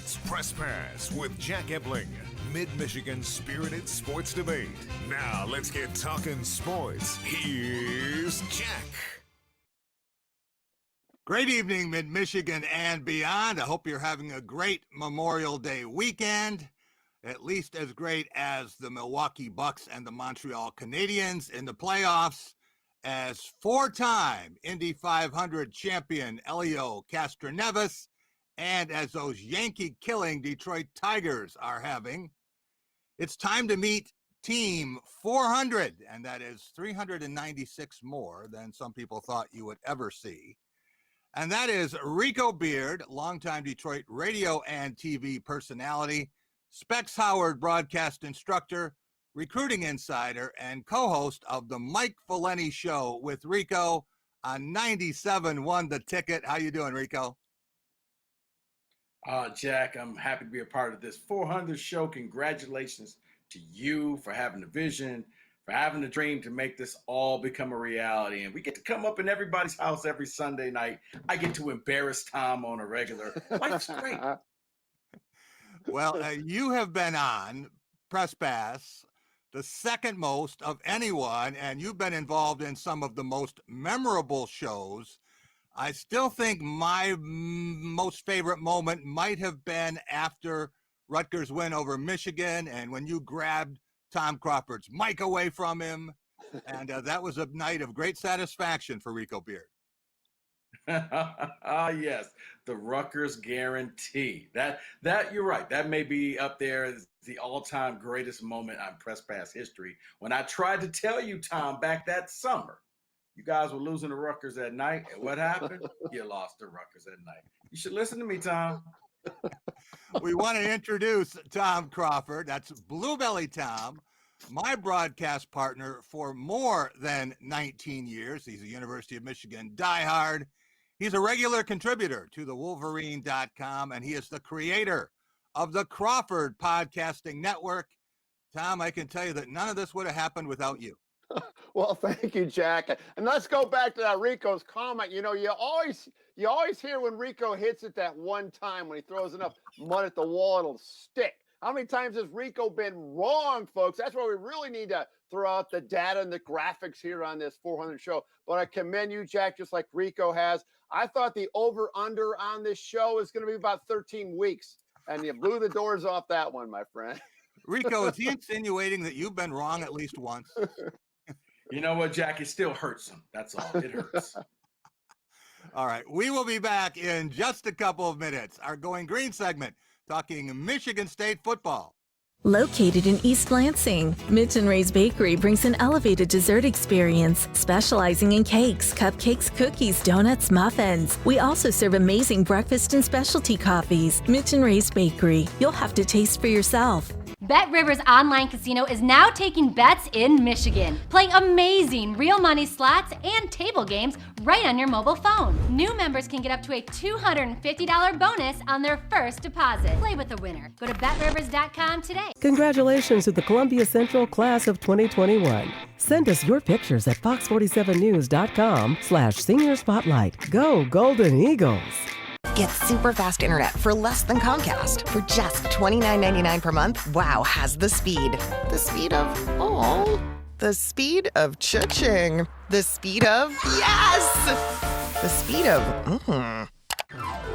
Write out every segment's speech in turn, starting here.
It's Press Pass with Jack Ebling, Mid-Michigan's spirited sports debate. Now let's get talking sports. Here's Jack. Great evening, Mid-Michigan and beyond. I hope you're having a great Memorial Day weekend, at least as great as the Milwaukee Bucks and the Montreal Canadiens in the playoffs, as four-time Indy 500 champion Elio Castroneves and as those Yankee-killing Detroit Tigers are having. It's time to meet Team 400, and that is 396 more than some people thought you would ever see. And that is Rico Beard, longtime Detroit radio and TV personality, Specs Howard broadcast instructor, recruiting insider, and co-host of the Mike Valeni Show with Rico on 97.1 The Ticket. How you doing, Rico? Jack, I'm happy to be a part of this 400 show. Congratulations to you for having the vision, for having the dream to make this all become a reality. And we get to come up in everybody's house every Sunday night. I get to embarrass Tom on a regular. Life's great. Well, you have been on Press Pass the second most of anyone, and you've been involved in some of the most memorable shows. I still think my most favorite moment might have been after Rutgers win over Michigan and when you grabbed Tom Crawford's mic away from him. And that was a night of great satisfaction for Rico Beard. Yes, the Rutgers guarantee. That you're right. That may be up there as the all-time greatest moment on Press Pass history. When I tried to tell you, Tom, back that summer, you guys were losing to Rutgers at night. And what happened? You lost to Rutgers at night. You should listen to me, Tom. We want to introduce Tom Crawford. That's Bluebelly Tom, my broadcast partner for more than 19 years. He's a University of Michigan diehard. He's a regular contributor to the Wolverine.com, and he is the creator of the Crawford Podcasting Network. Tom, I can tell you that none of this would have happened without you. Well, thank you, Jack. And let's go back to that Rico's comment. You know, you always hear when Rico hits it that one time when he throws enough mud at the wall, it'll stick. How many times has Rico been wrong, folks? That's why we really need to throw out the data and the graphics here on this 400 show. But I commend you, Jack, just like Rico has. I thought the over-under on this show is going to be about 13 weeks, and you blew the doors off that one, my friend. Rico, is he insinuating that you've been wrong at least once? You know what, Jack? It still hurts him. That's all. It hurts. All right. We will be back in just a couple of minutes. Our Going Green segment, talking Michigan State football. Located in East Lansing, Mitch and Ray's Bakery brings an elevated dessert experience, specializing in cakes, cupcakes, cookies, donuts, muffins. We also serve amazing breakfast and specialty coffees. Mitch and Ray's Bakery. You'll have to taste for yourself. Bet Rivers Online Casino is now taking bets in Michigan. Play amazing real money slots and table games right on your mobile phone. New members can get up to a $250 bonus on their first deposit. Play with the winner. Go to betrivers.com today. Congratulations to the Columbia Central Class of 2021. Send us your pictures at fox47news.com/senior spotlight. Go Golden Eagles. Get super fast internet for less than Comcast. For just $29.99 per month, WOW has the speed. The speed of, the speed of cha-ching. The speed of, yes! The speed of,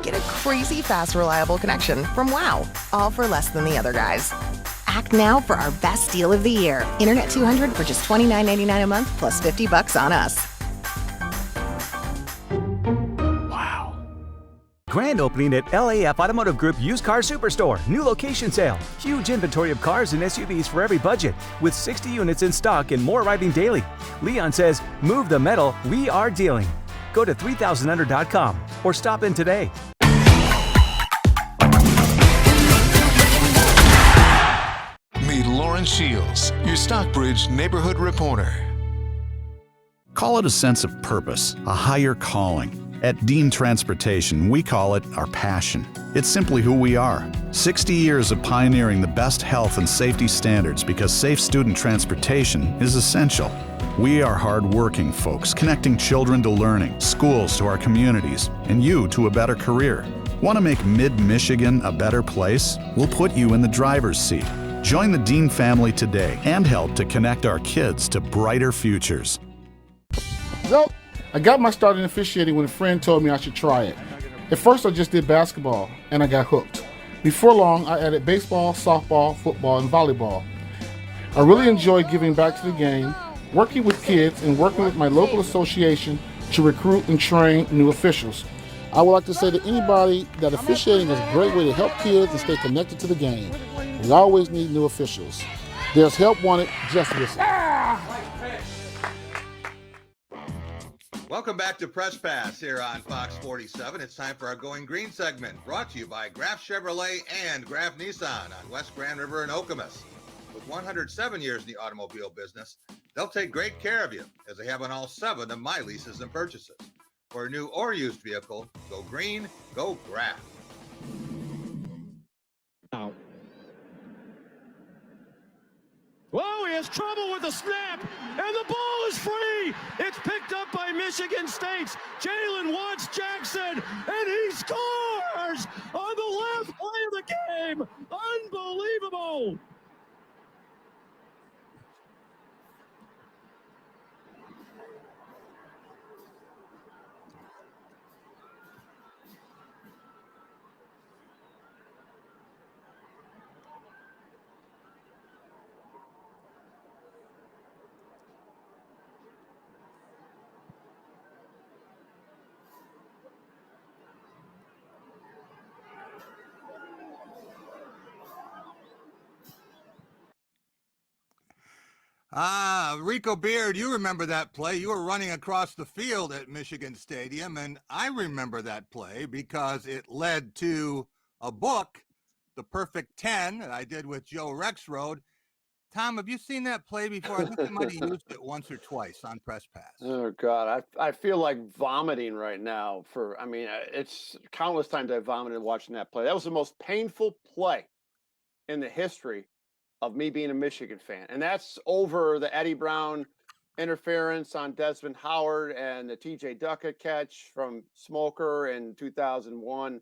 Get a crazy fast, reliable connection from WOW. All for less than the other guys. Act now for our best deal of the year. Internet 200 for just $29.99 a month plus $50 on us. Grand opening at LAF Automotive Group Used Car Superstore. New location sale. Huge inventory of cars and SUVs for every budget, with 60 units in stock and more arriving daily. Leon says, move the metal, we are dealing. Go to 3000under.com or stop in today. Meet Lauren Shields, your Stockbridge neighborhood reporter. Call it a sense of purpose, a higher calling. At Dean Transportation, we call it our passion. It's simply who we are. 60 years of pioneering the best health and safety standards because safe student transportation is essential. We are hard-working folks, connecting children to learning, schools to our communities, and you to a better career. Want to make Mid-Michigan a better place? We'll put you in the driver's seat. Join the Dean family today and help to connect our kids to brighter futures. So, I got my start in officiating when a friend told me I should try it. At first, I just did basketball, and I got hooked. Before long, I added baseball, softball, football, and volleyball. I really enjoyed giving back to the game, working with kids, and working with my local association to recruit and train new officials. I would like to say to anybody that officiating is a great way to help kids and stay connected to the game. We always need new officials. There's help wanted, just listen. Welcome back to Press Pass here on Fox 47. It's time for our Going Green segment, brought to you by Graf Chevrolet and Graf Nissan on West Grand River in Okemos. With 107 years in the automobile business, they'll take great care of you, as they have on all 7 of my leases and purchases. For a new or used vehicle, go green, go Graf. Now. Whoa, he has trouble with the snap, and the ball is free. It's picked up by Michigan State's Jalen Watts Jackson, and he scores on the last play of the game. Unbelievable. Rico Beard, you remember that play. You were running across the field at Michigan Stadium, and I remember that play because it led to a book, The Perfect 10, that I did with Joe Rexroad. Tom, have you seen that play before? I think I might have used it once or twice on Press Pass. Oh, God. I feel like vomiting right now. It's countless times I vomited watching that play. That was the most painful play in the history of me being a Michigan fan. And that's over the Eddie Brown interference on Desmond Howard and the TJ Duckett catch from Smoker in 2001.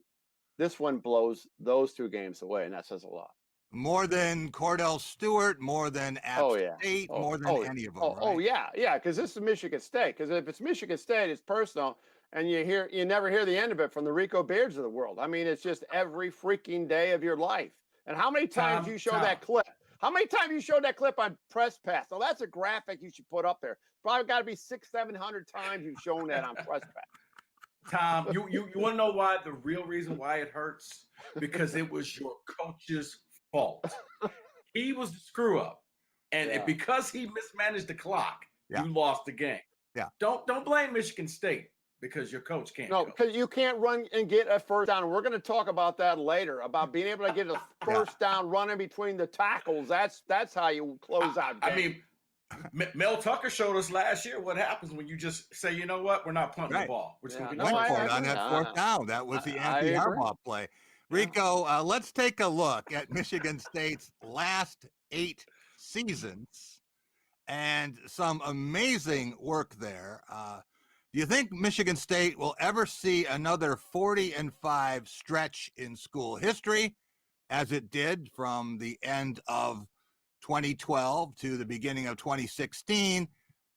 This one blows those 2 games away, and that says a lot. More than Cordell Stewart, more than App State, more than any of them. Yeah, because this is Michigan State. Because if it's Michigan State, it's personal, and you never hear the end of it from the Rico Beards of the world. I mean, it's just every freaking day of your life. And how many times you show that clip? How many times you showed that clip on Press Pass? So that's a graphic you should put up there. Probably got to be 600-700 times you've shown that on Press Pass. Tom, you want to know why? The real reason why it hurts? Because it was your coach's fault. He was the screw up, and because he mismanaged the clock, you lost the game. Yeah. Don't blame Michigan State because your coach can't. No, because you can't run and get a first down. We're going to talk about that later, about being able to get a first down running between the tackles. That's how you close out games. I mean, Mel Tucker showed us last year what happens when you just say, you know what, we're not punting the ball. We're just going to went for it on that 4th down. That was the anti-Harbaugh play. Rico, let's take a look at Michigan State's last 8 seasons and some amazing work there. Do you think Michigan State will ever see another 40-5 stretch in school history, as it did from the end of 2012 to the beginning of 2016?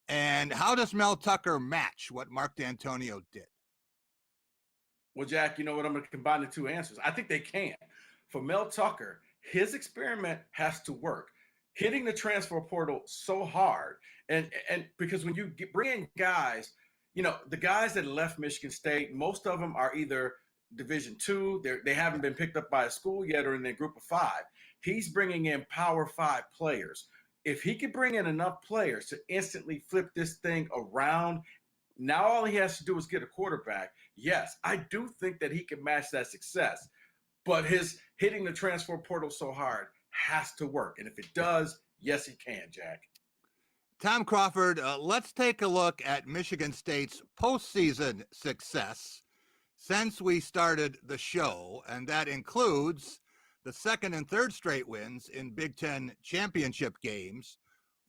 And how does Mel Tucker match what Mark D'Antonio did? Well, Jack, you know what? I'm going to combine the 2 answers. I think they can. For Mel Tucker, his experiment has to work. Hitting the transfer portal so hard, and because when you bring in guys, you know, the guys that left Michigan State, most of them are either Division II, they haven't been picked up by a school yet, or in their group of 5. He's bringing in Power 5 players. If he could bring in enough players to instantly flip this thing around, now all he has to do is get a quarterback. Yes, I do think that he can match that success, but his hitting the transfer portal so hard has to work. And if it does, yes, he can, Jack. Tom Crawford, let's take a look at Michigan State's postseason success since we started the show, and that includes the 2nd and 3rd straight wins in Big Ten championship games,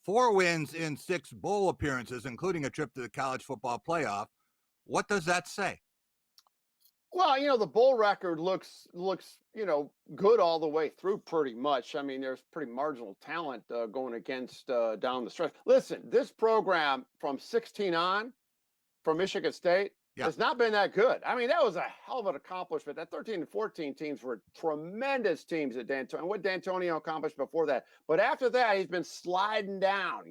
4 wins in 6 bowl appearances, including a trip to the college football playoff. What does that say? Well, the bowl record looks good all the way through pretty much. I mean, there's pretty marginal talent going against down the stretch. Listen, this program from 16 on from Michigan State has not been that good. I mean, that was a hell of an accomplishment. That 13 and 14 teams were tremendous teams at D'Antonio, and what D'Antonio accomplished before that. But after that, he's been sliding down,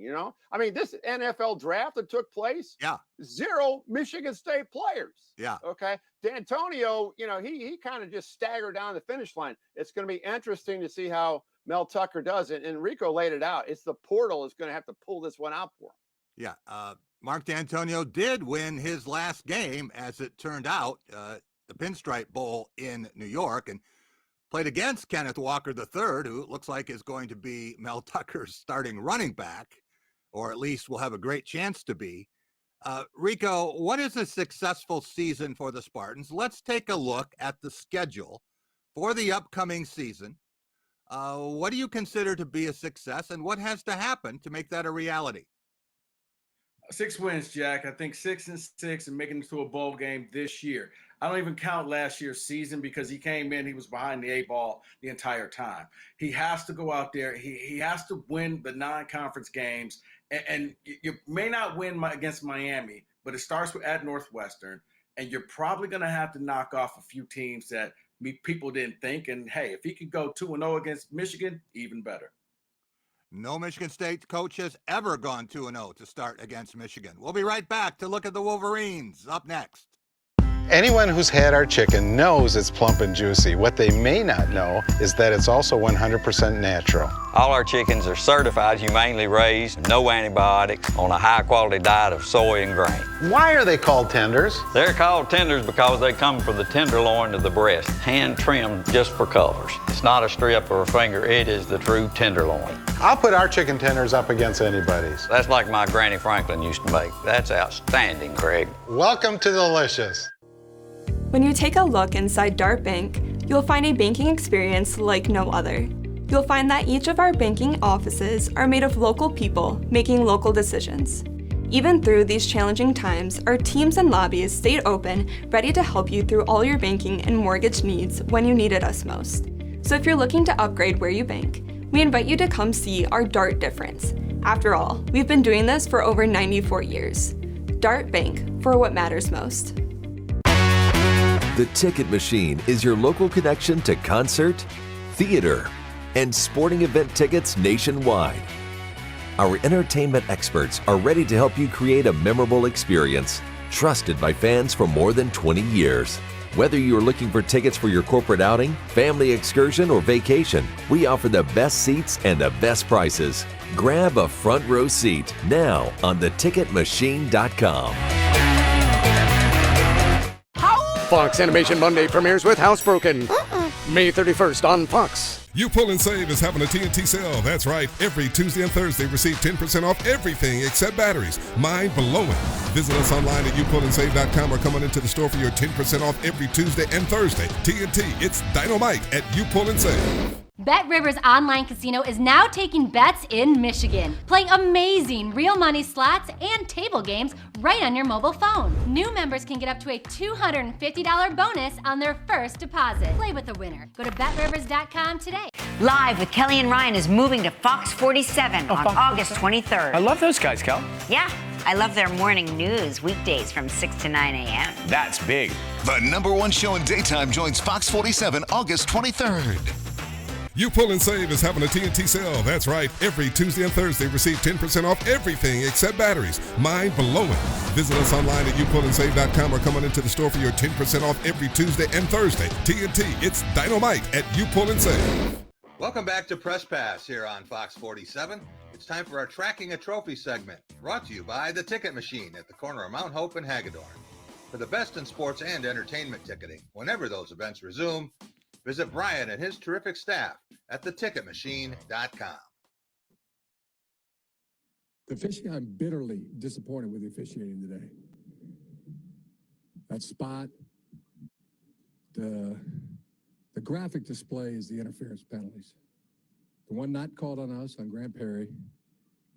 I mean, this NFL draft that took place, 0 Michigan State players. Yeah. Okay. D'Antonio, he kind of just staggered down the finish line. It's going to be interesting to see how Mel Tucker does it. And Rico laid it out. It's the portal is going to have to pull this one out for him. Yeah. Mark D'Antonio did win his last game, as it turned out, the Pinstripe Bowl in New York, and played against Kenneth Walker III, who looks like is going to be Mel Tucker's starting running back, or at least will have a great chance to be. Rico, what is a successful season for the Spartans? Let's take a look at the schedule for the upcoming season. What do you consider to be a success, and what has to happen to make that a reality? 6 wins, Jack. I think 6-6 and making it to a bowl game this year. I don't even count last year's season because he came in, he was behind the 8 ball the entire time. He has to go out there. He has to win the non-conference games. And you may not win against Miami, but it starts at Northwestern. And you're probably going to have to knock off a few teams that people didn't think. And, hey, if he could go 2-0 against Michigan, even better. No Michigan State coach has ever gone 2-0 to start against Michigan. We'll be right back to look at the Wolverines up next. Anyone who's had our chicken knows it's plump and juicy. What they may not know is that it's also 100% natural. All our chickens are certified, humanely raised, no antibiotics, on a high-quality diet of soy and grain. Why are they called tenders? They're called tenders because they come from the tenderloin of the breast, hand-trimmed just for colors. It's not a strip or a finger, it is the true tenderloin. I'll put our chicken tenders up against anybody's. That's like my Granny Franklin used to make. That's outstanding, Craig. Welcome to Delicious. When you take a look inside Dart Bank, you'll find a banking experience like no other. You'll find that each of our banking offices are made of local people making local decisions. Even through these challenging times, our teams and lobbies stayed open, ready to help you through all your banking and mortgage needs when you needed us most. So if you're looking to upgrade where you bank, we invite you to come see our Dart difference. After all, we've been doing this for over 94 years. Dart Bank, for what matters most. The Ticket Machine is your local connection to concert, theater, and sporting event tickets nationwide. Our entertainment experts are ready to help you create a memorable experience, trusted by fans for more than 20 years. Whether you're looking for tickets for your corporate outing, family excursion, or vacation, we offer the best seats and the best prices. Grab a front row seat now on theticketmachine.com. Fox Animation Monday premieres with Housebroken. May 31st on Fox. You Pull and Save is having a TNT sale. That's right. Every Tuesday and Thursday, receive 10% off everything except batteries. Mind blowing. Visit us online at youpullansave.com or come on into the store for your 10% off every Tuesday and Thursday. TNT, it's dynamite at You Pull and Save. Bet Rivers Online Casino is now taking bets in Michigan. Play amazing real money slots and table games right on your mobile phone. New members can get up to a $250 bonus on their first deposit. Play with a winner. Go to betrivers.com today. Live with Kelly and Ryan is moving to Fox 47 on August 23rd. I love those guys, Kel. Yeah, I love their morning news weekdays from 6 to 9 a.m. That's big. The #1 show in daytime joins Fox 47 August 23rd. You Pull and Save is having a TNT sale. That's right. Every Tuesday and Thursday, receive 10% off everything except batteries. Mind blowing. Visit us online at youpullansave.com or come on into the store for your 10% off every Tuesday and Thursday. TNT, it's dynamite at You Pull and Save. Welcome back to Press Pass here on Fox 47. It's time for our Tracking a Trophy segment, brought to you by the Ticket Machine at the corner of Mount Hope and Hagedorn. For the best in sports and entertainment ticketing, whenever those events resume, visit Brian and his terrific staff at theticketmachine.com. The officiating, I'm bitterly disappointed with the officiating today. That spot, the graphic display is the interference penalties. The one not called on us, on Grant Perry,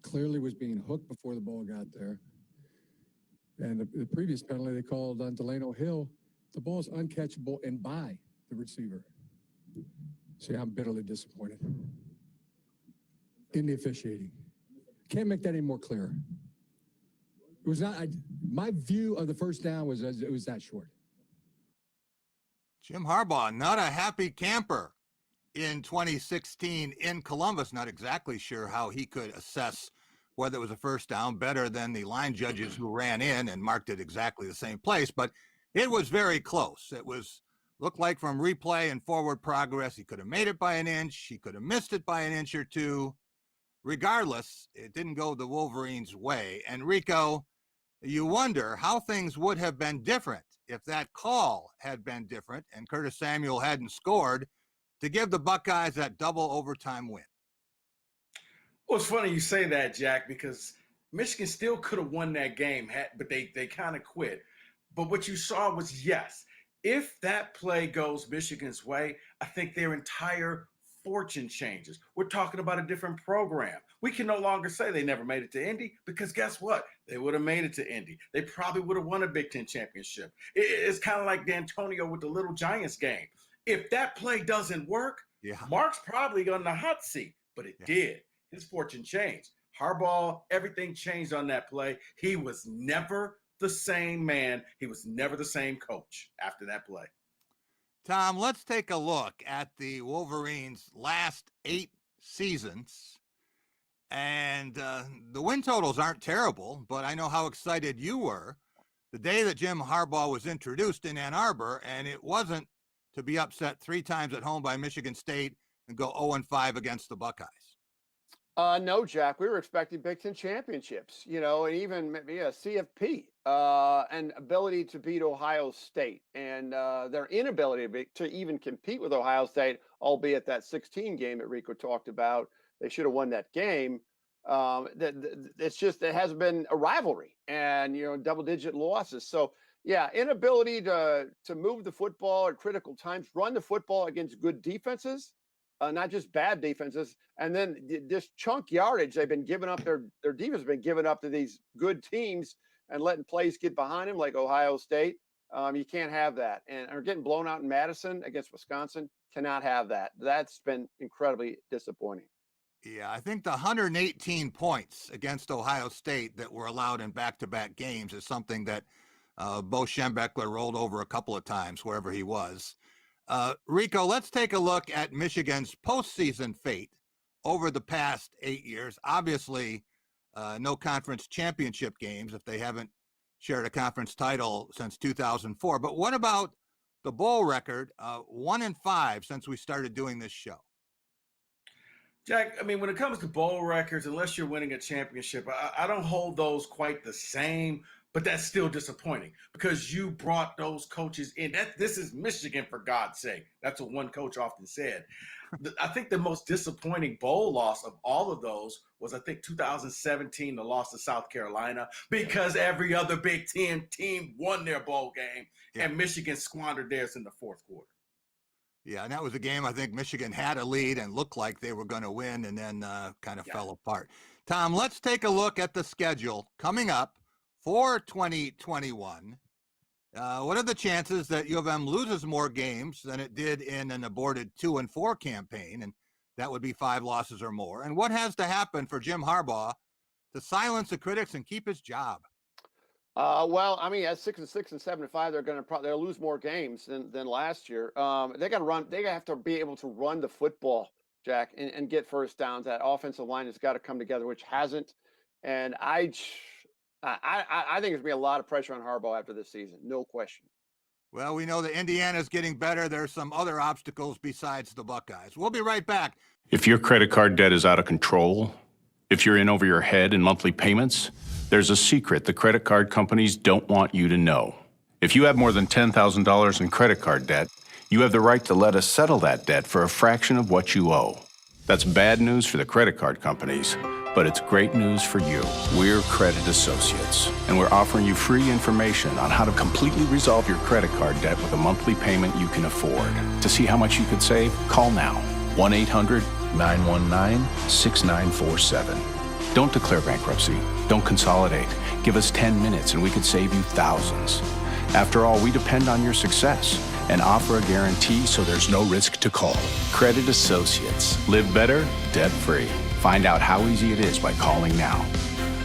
clearly was being hooked before the ball got there. And the previous penalty they called on Delano Hill The ball's uncatchable and by the receiver. See, I'm bitterly disappointed in the officiating. Can't make that any more clear. It was not, my view of the first down was it was that short. Jim Harbaugh, not a happy camper in 2016 in Columbus. Not exactly sure how he could assess whether it was a first down better than the line judges who ran in and marked it exactly the same place, but it was very close. It looked like from replay and forward progress, he could have made it by an inch. He could have missed it by an inch or two. Regardless, it didn't go the Wolverines' way. And Rico, you wonder how things would have been different if that call had been different and Curtis Samuel hadn't scored to give the Buckeyes that double overtime win. Well, it's funny you say that, Jack, because Michigan still could have won that game, but they kind of quit. But what you saw was, yes, if that play goes Michigan's way, I think their entire fortune changes. We're talking about a different program. We can no longer say they never made it to Indy, because guess what? They would have made it to Indy. They probably would have won a Big Ten championship. It's kind of like D'Antonio with the Little Giants game. If that play doesn't work, Mark's probably on the hot seat, but it did. His fortune changed. Harbaugh, everything changed on that play. He was never the same man. He was never the same coach after that play. Tom, let's take a look at the Wolverines' last 8 seasons. And the win totals aren't terrible, but I know how excited you were the day that Jim Harbaugh was introduced in Ann Arbor, and it wasn't to be upset 3 times at home by Michigan State and go 0-5 against the Buckeyes. No, Jack, we were expecting Big Ten championships, and even maybe a CFP, and ability to beat Ohio State, and their inability to even compete with Ohio State, albeit that 16 game that Rico talked about, they should have won that game. It's just, it hasn't been a rivalry, and, double-digit losses. So, yeah, inability to move the football at critical times, run the football against good defenses. Not just bad defenses, and then this chunk yardage they've been giving up. Their defense has been giving up to these good teams and letting plays get behind them, like Ohio State. You can't have that, and are getting blown out in Madison against Wisconsin. Cannot have that. That's been incredibly disappointing. Yeah, I think the 118 points against Ohio State that were allowed in back-to-back games is something that Bo Schembechler rolled over a couple of times wherever he was. Rico, let's take a look at Michigan's postseason fate over the past 8 years. Obviously, no conference championship games if they haven't shared a conference title since 2004. But what about the bowl record, 1-5 since we started doing this show? Jack, I mean, when it comes to bowl records, unless you're winning a championship, I don't hold those quite the same. But that's still disappointing because you brought those coaches in. This is Michigan, for God's sake. That's what one coach often said. I think the most disappointing bowl loss of all of those was, I think, 2017, the loss to South Carolina, because every other Big Ten team won their bowl game, and Michigan squandered theirs in the fourth quarter. Yeah, and that was a game I think Michigan had a lead and looked like they were going to win, and then kind of fell apart. Tom, let's take a look at the schedule coming up for 2021. What are the chances that U of M loses more games than it did in an aborted 2-4 campaign? And that would be 5 losses or more. And what has to happen for Jim Harbaugh to silence the critics and keep his job? Well, I mean, at 6-6 and 7-5, they'll lose more games than last year. They got to run. They have to be able to run the football, Jack, and get first downs. That offensive line has got to come together, which hasn't. And I think there's going to be a lot of pressure on Harbaugh after this season, no question. Well, we know that Indiana's getting better. There's some other obstacles besides the Buckeyes. We'll be right back. If your credit card debt is out of control, if you're in over your head in monthly payments, there's a secret the credit card companies don't want you to know. If you have more than $10,000 in credit card debt, you have the right to let us settle that debt for a fraction of what you owe. That's bad news for the credit card companies, but it's great news for you. We're Credit Associates, and we're offering you free information on how to completely resolve your credit card debt with a monthly payment you can afford. To see how much you could save, call now. 1-800-919-6947. Don't declare bankruptcy. Don't consolidate. Give us 10 minutes and we could save you thousands. After all, we depend on your success and offer a guarantee so there's no risk to call. Credit Associates. Live better, debt-free. Find out how easy it is by calling now.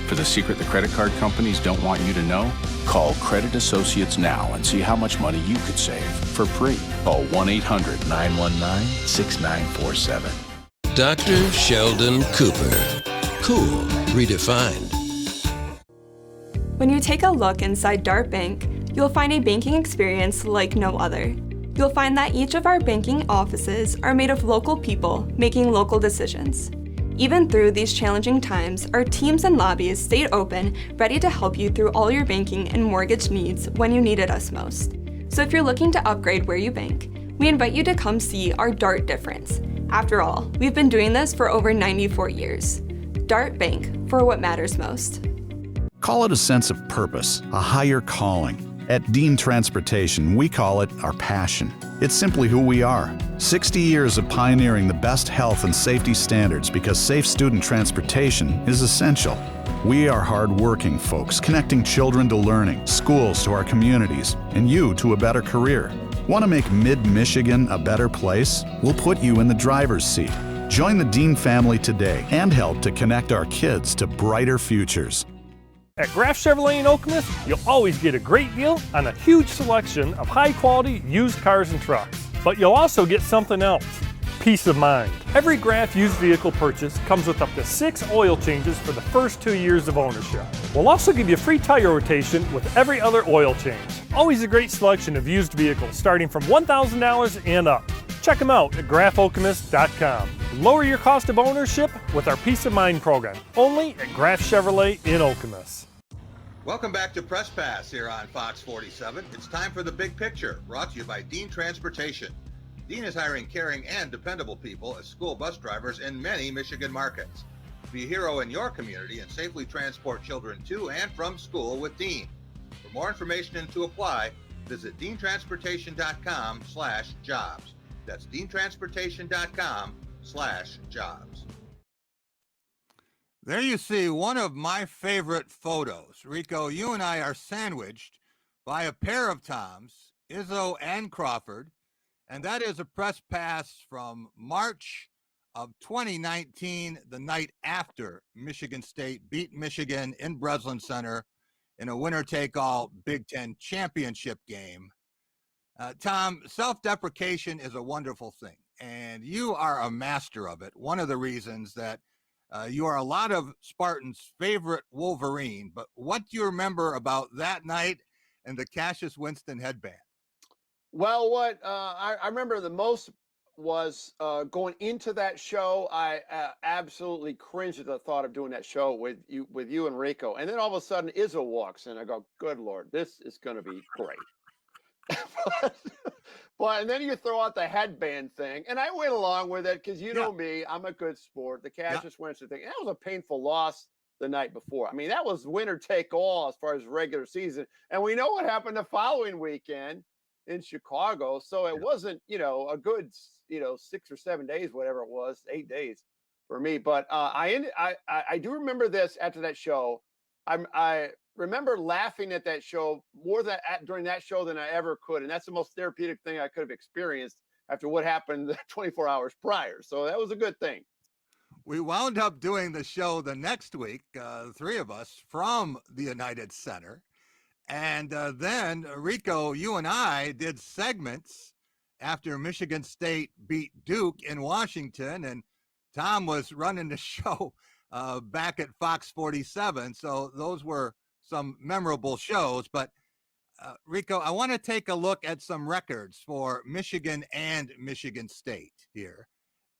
For the secret the credit card companies don't want you to know, call Credit Associates now and see how much money you could save for free. Call 1-800-919-6947. Dr. Sheldon Cooper. Cool, redefined. When you take a look inside Dart Bank, you'll find a banking experience like no other. You'll find that each of our banking offices are made of local people making local decisions. Even through these challenging times, our teams and lobbies stayed open, ready to help you through all your banking and mortgage needs when you needed us most. So if you're looking to upgrade where you bank, we invite you to come see our Dart difference. After all, we've been doing this for over 94 years. Dart Bank, for what matters most. Call it a sense of purpose, a higher calling. At Dean Transportation, we call it our passion. It's simply who we are. 60 years of pioneering the best health and safety standards because safe student transportation is essential. We are hard-working folks, connecting children to learning, schools to our communities, and you to a better career. Want to make Mid-Michigan a better place? We'll put you in the driver's seat. Join the Dean family today and help to connect our kids to brighter futures. At Graf Chevrolet in Okemos, you'll always get a great deal on a huge selection of high-quality used cars and trucks. But you'll also get something else, peace of mind. Every Graf used vehicle purchase comes with up to 6 oil changes for the first 2 years of ownership. We'll also give you a free tire rotation with every other oil change. Always a great selection of used vehicles starting from $1,000 and up. Check them out at grafokemos.com. Lower your cost of ownership with our Peace of Mind program, only at Graf Chevrolet in Okemos. Welcome back to Press Pass here on Fox 47. It's time for The Big Picture, brought to you by Dean Transportation. Dean is hiring caring and dependable people as school bus drivers in many Michigan markets. Be a hero in your community and safely transport children to and from school with Dean. For more information and to apply, visit deantransportation.com/jobs. That's deantransportation.com/jobs. There you see one of my favorite photos. Rico, you and I are sandwiched by a pair of Toms, Izzo and Crawford, and that is a press pass from March of 2019, the night after Michigan State beat Michigan in Breslin Center in a winner-take-all Big Ten championship game. Tom, self-deprecation is a wonderful thing, and you are a master of it. One of the reasons that you are a lot of Spartans' favorite Wolverine, but what do you remember about that night and the Cassius Winston headband? Well, what I remember the most was going into that show. I absolutely cringed at the thought of doing that show with you and Rico. And then all of a sudden Izzo walks in. I go, good Lord, this is going to be great. But and then you throw out the headband thing, and I went along with it because you know me, I'm a good sport. The Cassius Winston thing, and that was a painful loss the night before. I mean, that was winner take all as far as regular season, and we know what happened the following weekend in Chicago. So it wasn't, a good, 6 or 7 days, whatever it was, 8 days for me. But I do remember this after that show. I remember laughing at that show more during that show than I ever could. And that's the most therapeutic thing I could have experienced after what happened 24 hours prior. So that was a good thing. We wound up doing the show the next week, the three of us from the United Center. And then, Rico, you and I did segments after Michigan State beat Duke in Washington. And Tom was running the show back at Fox 47. So those were some memorable shows. But Rico, I want to take a look at some records for Michigan and Michigan State here.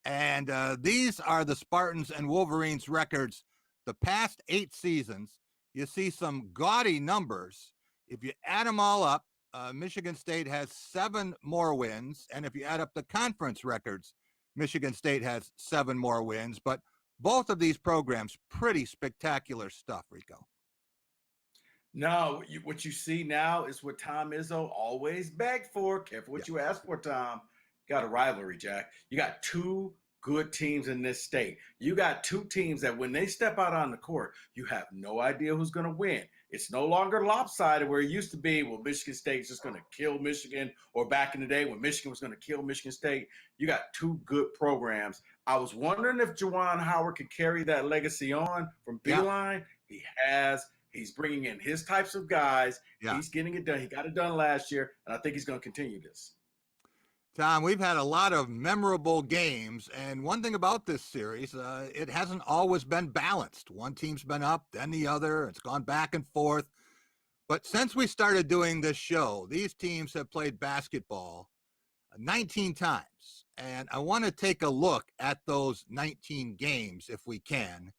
And these are the Spartans and Wolverines records the past 8 seasons. You see some gaudy numbers. If you add them all up, Michigan State has 7 more wins. And if you add up the conference records, Michigan State has 7 more wins. But both of these programs, pretty spectacular stuff, Rico. No, what you see now is what Tom Izzo always begged for. Careful what you ask for, Tom. You got a rivalry, Jack. You got 2 good teams in this state. You got 2 teams that when they step out on the court, you have no idea who's going to win. It's no longer lopsided where it used to be, well, Michigan State's just going to kill Michigan, or back in the day when Michigan was going to kill Michigan State. You got two good programs. I was wondering if Juwan Howard could carry that legacy on from Beeline. He has. He's bringing in his types of guys. He's getting it done. He got it done last year, and I think he's going to continue this. Tom, we've had a lot of memorable games, and one thing about this series, it hasn't always been balanced. One team's been up, then the other. It's gone back and forth. But since we started doing this show, these teams have played basketball 19 times, and I want to take a look at those 19 games if we can.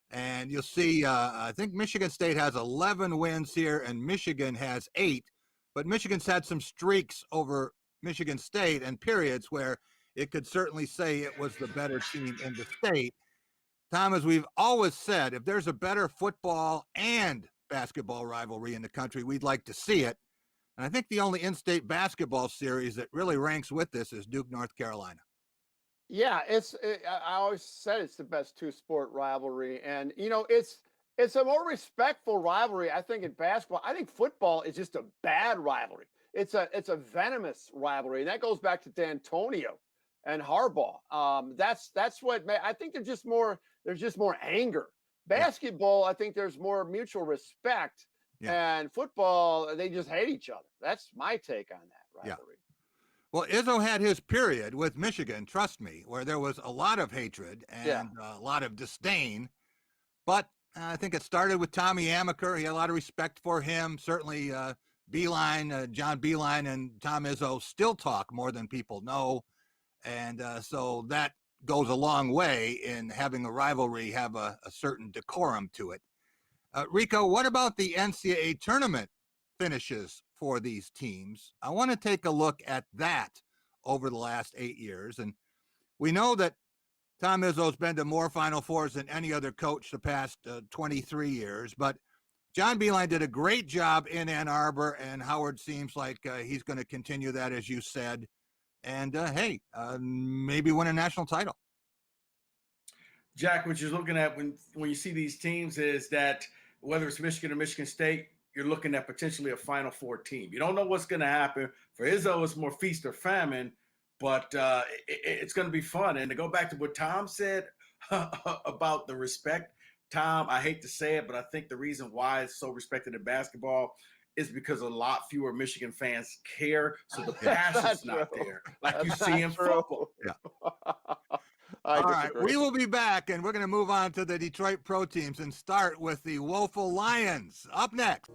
And you'll see, I think Michigan State has 11 wins here, and Michigan has 8. But Michigan's had some streaks over Michigan State and periods where it could certainly say it was the better team in the state. Tom, as we've always said, if there's a better football and basketball rivalry in the country, we'd like to see it. And I think the only in-state basketball series that really ranks with this is Duke, North Carolina. Yeah, I always said it's the best two-sport rivalry, and it's a more respectful rivalry, I think, in basketball. I think football is just a bad rivalry. It's a venomous rivalry, and that goes back to D'Antonio and Harbaugh. That's what I think. There's just more anger. Basketball, I think there's more mutual respect, and football, they just hate each other. That's my take on that rivalry. Well, Izzo had his period with Michigan, trust me, where there was a lot of hatred and a lot of disdain. But I think it started with Tommy Amaker. He had a lot of respect for him. Certainly Beeline, John Beeline and Tom Izzo still talk more than people know. And so that goes a long way in having a rivalry have a certain decorum to it. Rico, what about the NCAA tournament finishes for these teams? I want to take a look at that over the last 8 years. And we know that Tom Izzo's been to more Final Fours than any other coach the past 23 years. But John Beeline did a great job in Ann Arbor, and Howard seems like he's going to continue that, as you said. And, maybe win a national title. Jack, what you're looking at when you see these teams is that whether it's Michigan or Michigan State, you're looking at potentially a Final Four team. You don't know what's going to happen. For Izzo, it's more feast or famine, but it's going to be fun. And to go back to what Tom said about the respect, Tom, I hate to say it, but I think the reason why it's so respected in basketball is because a lot fewer Michigan fans care, so the passion's not there like you see in football. All right, we will be back, and we're going to move on to the Detroit Pro Teams and start with the Woeful Lions. Up next.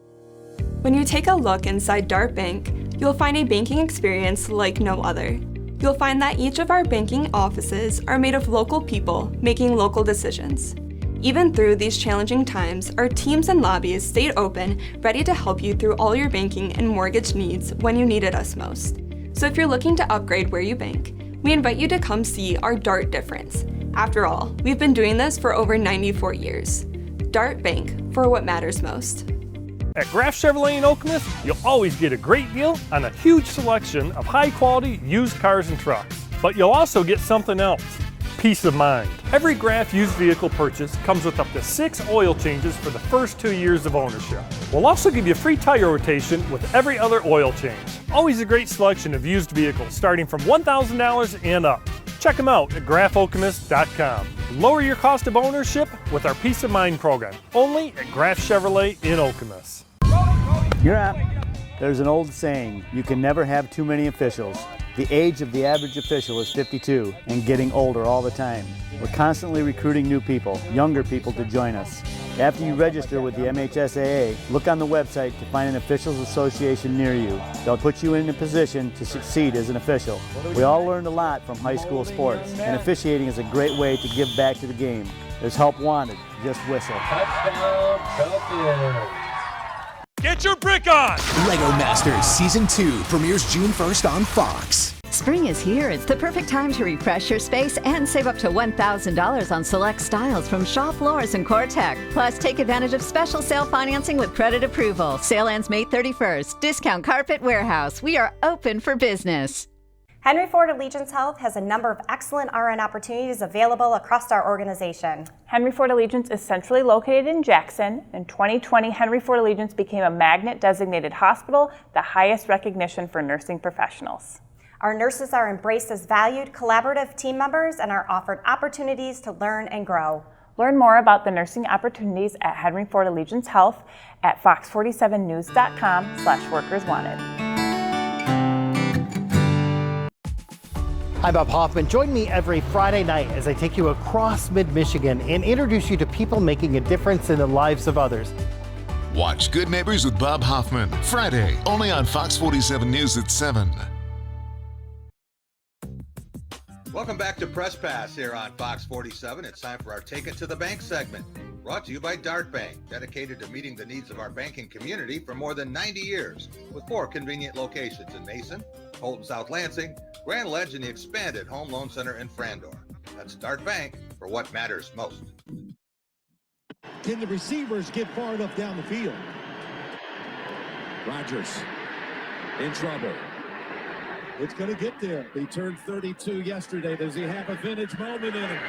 When you take a look inside Dart Bank, you'll find a banking experience like no other. You'll find that each of our banking offices are made of local people making local decisions. Even through these challenging times, our teams and lobbies stayed open, ready to help you through all your banking and mortgage needs when you needed us most. So if you're looking to upgrade where you bank, we invite you to come see our Dart difference. After all, we've been doing this for over 94 years. Dart Bank, for what matters most. At Graff Chevrolet in Okemos, you'll always get a great deal on a huge selection of high-quality used cars and trucks. But you'll also get something else: peace of mind. Every Graff used vehicle purchase comes with up to 6 oil changes for the first 2 years of ownership. We'll also give you free tire rotation with every other oil change. Always a great selection of used vehicles starting from $1,000 and up. Check them out at graffokemos.com. Lower your cost of ownership with our Peace of Mind program, only at Graff Chevrolet in Okemos. You're up. There's an old saying, you can never have too many officials. The age of the average official is 52 and getting older all the time. We're constantly recruiting new people, younger people to join us. After you register with the MHSAA, look on the website to find an officials association near you. They'll put you in a position to succeed as an official. We all learned a lot from high school sports, and officiating is a great way to give back to the game. There's help wanted. Just whistle. Touchdown, Falcons. Get your brick on! Lego Masters Season 2 premieres June 1st on Fox. Spring is here. It's the perfect time to refresh your space and save up to $1,000 on select styles from Shaw Floors and Core-Tech. Plus, take advantage of special sale financing with credit approval. Sale ends May 31st. Discount Carpet Warehouse. We are open for business. Henry Ford Allegiance Health has a number of excellent RN opportunities available across our organization. Henry Ford Allegiance is centrally located in Jackson. In 2020, Henry Ford Allegiance became a magnet-designated hospital, the highest recognition for nursing professionals. Our nurses are embraced as valued, collaborative team members and are offered opportunities to learn and grow. Learn more about the nursing opportunities at Henry Ford Allegiance Health at fox47news.com/workerswanted. I'm Bob Hoffman. Join me every Friday night as I take you across mid-Michigan and introduce you to people making a difference in the lives of others. Watch Good Neighbors with Bob Hoffman, Friday, only on Fox 47 News at 7. Welcome back to Press Pass here on Fox 47. It's time for our Take It to the Bank segment, brought to you by Dart Bank, dedicated to meeting the needs of our banking community for more than 90 years, with 4 convenient locations in Mason, Holton South Lansing, Grand Ledge, and the expanded Home Loan Center in Frandor. That's Dart Bank for what matters most. Can the receivers get far enough down the field? Rodgers in trouble. It's going to get there. He turned 32 yesterday. Does he have a vintage moment in him?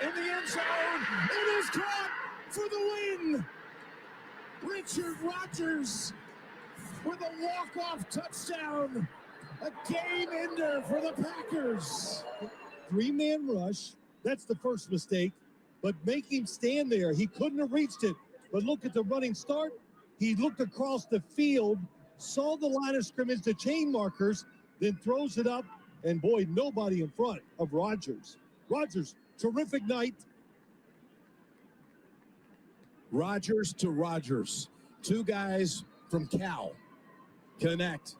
In the end zone, it is caught for the win. Richard Rodgers with a walk-off touchdown. A game ender for the Packers. 3-man rush. That's the first mistake. But make him stand there. He couldn't have reached it. But look at the running start. He looked across the field, saw the line of scrimmage, the chain markers, then throws it up, and boy, nobody in front of Rodgers. Rodgers, terrific night. Rodgers to Rodgers. 2 guys from Cal connect.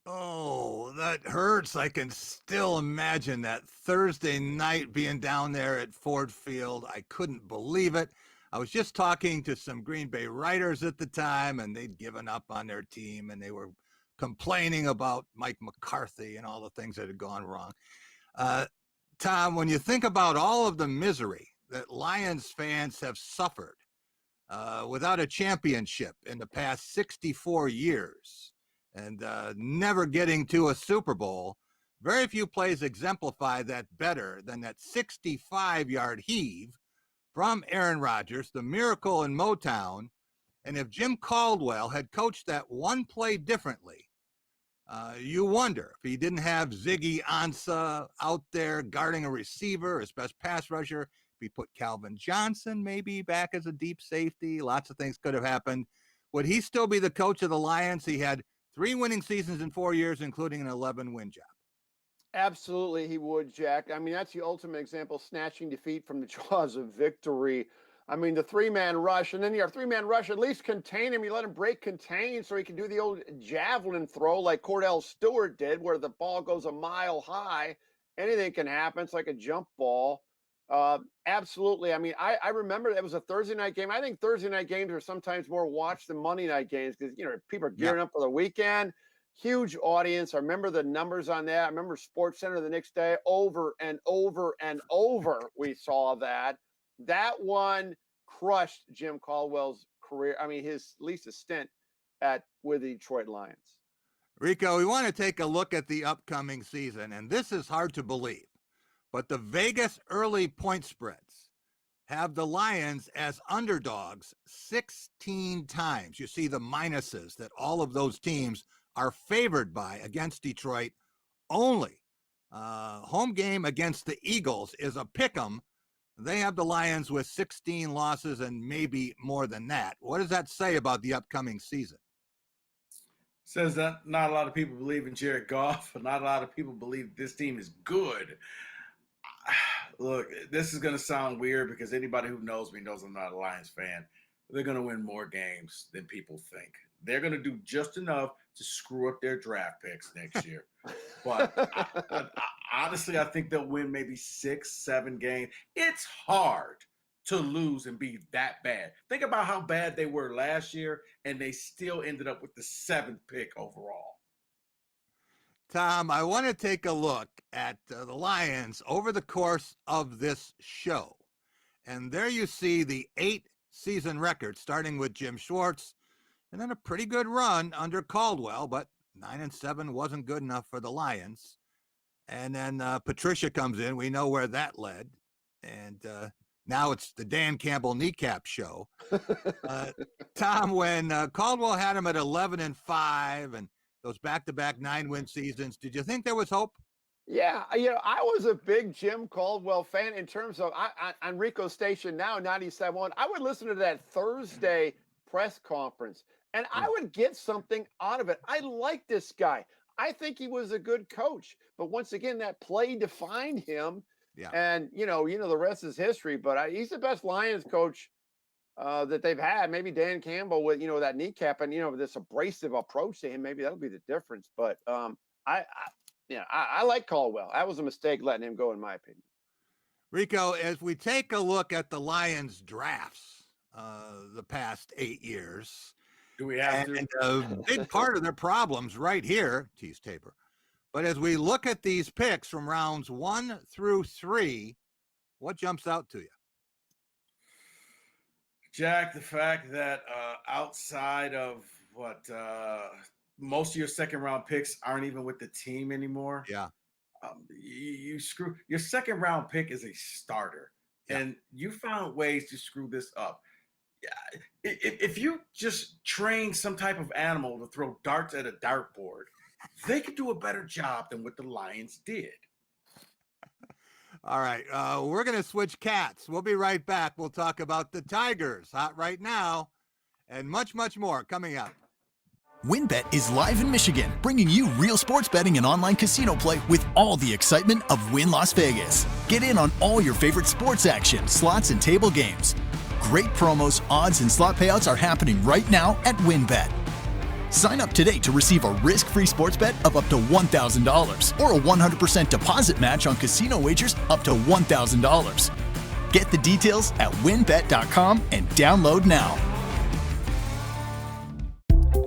Oh, that hurts. I can still imagine that Thursday night being down there at Ford Field. I couldn't believe it. I was just talking to some Green Bay writers at the time, and they'd given up on their team, and they were complaining about Mike McCarthy and all the things that had gone wrong. Tom, when you think about all of the misery that Lions fans have suffered without a championship in the past 64 years and never getting to a Super Bowl, very few plays exemplify that better than that 65-yard heave from Aaron Rodgers, the miracle in Motown. And if Jim Caldwell had coached that one play differently, you wonder if he didn't have Ziggy Ansah out there guarding a receiver, his best pass rusher, if he put Calvin Johnson maybe back as a deep safety, lots of things could have happened. Would he still be the coach of the Lions? He had 3 winning seasons in 4 years, including an 11-win job. Absolutely, he would, Jack. I mean, that's the ultimate example, snatching defeat from the jaws of victory. I mean, the 3-man rush, and then your 3-man rush, at least contain him. You let him break contain so he can do the old javelin throw like Cordell Stewart did, where the ball goes a mile high. Anything can happen. It's like a jump ball. Absolutely. I mean, I remember it was a Thursday night game. I think Thursday night games are sometimes more watched than Monday night games because, you know, people are gearing up for the weekend. Huge audience. I remember the numbers on that. I remember Sports Center the next day, over and over and over. We saw that. That one crushed Jim Caldwell's career. I mean, at least a stint with the Detroit Lions. Rico, we want to take a look at the upcoming season, and this is hard to believe, but the Vegas early point spreads have the Lions as underdogs 16 times. You see the minuses that all of those teams are favored by against Detroit. Only home game against the Eagles is a pick'em. They have the Lions with 16 losses and maybe more than that. What does that say about the upcoming season? Says that not a lot of people believe in Jared Goff, and not a lot of people believe this team is good. Look, this is going to sound weird because anybody who knows me knows I'm not a Lions fan. They're going to win more games than people think. They're going to do just enough to screw up their draft picks next year. But honestly, I think they'll win maybe 6-7 games. It's hard to lose and be that bad. Think about how bad they were last year, and they still ended up with the 7th pick overall. Tom, I want to take a look at the Lions over the course of this show. And there you see the 8 season record, starting with Jim Schwartz, and then a pretty good run under Caldwell, but 9-7 wasn't good enough for the Lions. And then Patricia comes in. We know where that led. And now it's the Dan Campbell kneecap show. Tom, when Caldwell had him at 11-5 and those back-to-back 9-win seasons, did you think there was hope? Yeah, I was a big Jim Caldwell fan in terms of on Rico's station now, 97.1. I would listen to that Thursday press conference, and I would get something out of it. I like this guy. I think he was a good coach, but once again, that play defined him. Yeah. And the rest is history. But he's the best Lions coach that they've had. Maybe Dan Campbell with that kneecap and this abrasive approach to him. Maybe that'll be the difference. But I like Caldwell. That was a mistake letting him go, in my opinion. Rico, as we take a look at the Lions drafts the past 8 years, do we have and a big part of their problems right here, tease Tabor. But as we look at these picks from rounds 1 through 3, what jumps out to you? Jack, the fact that outside of most of your second round picks aren't even with the team anymore. Yeah. You screw your second round pick is a starter, and you found ways to screw this up. Yeah, if you just train some type of animal to throw darts at a dartboard, they could do a better job than what the Lions did. All right, we're going to switch cats. We'll be right back. We'll talk about the Tigers, hot right now, and much, much more coming up. WynnBET is live in Michigan, bringing you real sports betting and online casino play with all the excitement of Wynn Las Vegas. Get in on all your favorite sports action, slots, and table games. Great promos, odds, and slot payouts are happening right now at WynnBET. Sign up today to receive a risk-free sports bet of up to $1,000 or a 100% deposit match on casino wagers up to $1,000. Get the details at wynnbet.com and download now.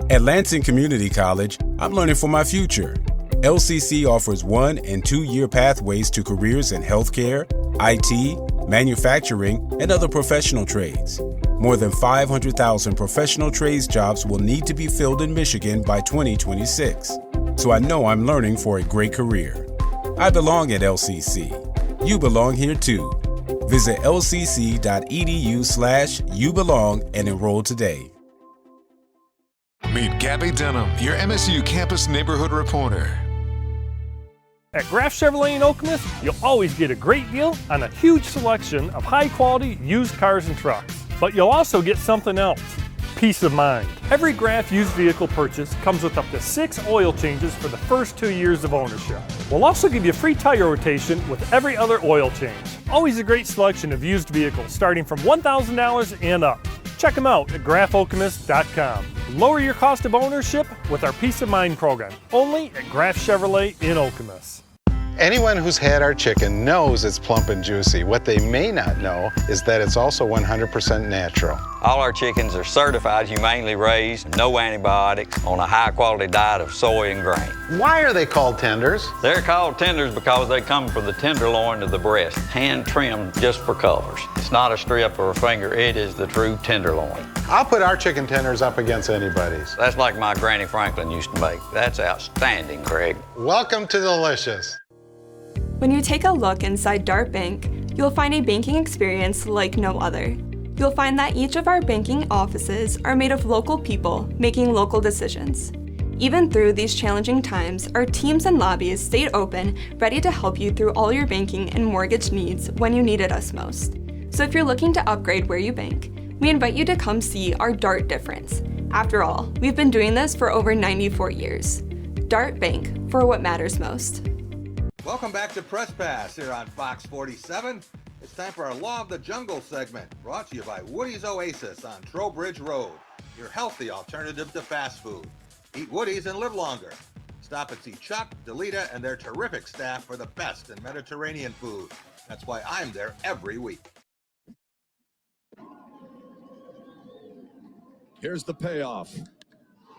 At Lansing Community College, I'm learning for my future. LCC offers 1- and 2-year pathways to careers in healthcare, IT, manufacturing, and other professional trades. More than 500,000 professional trades jobs will need to be filled in Michigan by 2026. So I know I'm learning for a great career. I belong at LCC. You belong here too. Visit lcc.edu/youbelong and enroll today. Meet Gabby Denham, your MSU campus neighborhood reporter. At Graf Chevrolet in Okemos, you'll always get a great deal on a huge selection of high-quality used cars and trucks. But you'll also get something else, peace of mind. Every Graf used vehicle purchase comes with up to 6 oil changes for the first 2 years of ownership. We'll also give you free tire rotation with every other oil change. Always a great selection of used vehicles starting from $1,000 and up. Check them out at grafokemos.com. Lower your cost of ownership with our Peace of Mind program, only at Graf Chevrolet in Okemos. Anyone who's had our chicken knows it's plump and juicy. What they may not know is that it's also 100% natural. All our chickens are certified, humanely raised, no antibiotics, on a high-quality diet of soy and grain. Why are they called tenders? They're called tenders because they come from the tenderloin of the breast, hand-trimmed just for colors. It's not a strip or a finger, it is the true tenderloin. I'll put our chicken tenders up against anybody's. That's like my Granny Franklin used to make. That's outstanding, Craig. Welcome to Delicious. When you take a look inside Dart Bank, you'll find a banking experience like no other. You'll find that each of our banking offices are made of local people making local decisions. Even through these challenging times, our teams and lobbies stayed open, ready to help you through all your banking and mortgage needs when you needed us most. So if you're looking to upgrade where you bank, we invite you to come see our Dart difference. After all, we've been doing this for over 94 years. Dart Bank, for what matters most. Welcome back to Press Pass here on Fox 47. It's time for our Law of the Jungle segment, brought to you by Woody's Oasis on Trowbridge Road, your healthy alternative to fast food. Eat Woody's and live longer. Stop and see Chuck, Delita, and their terrific staff for the best in Mediterranean food. That's why I'm there every week. Here's the payoff.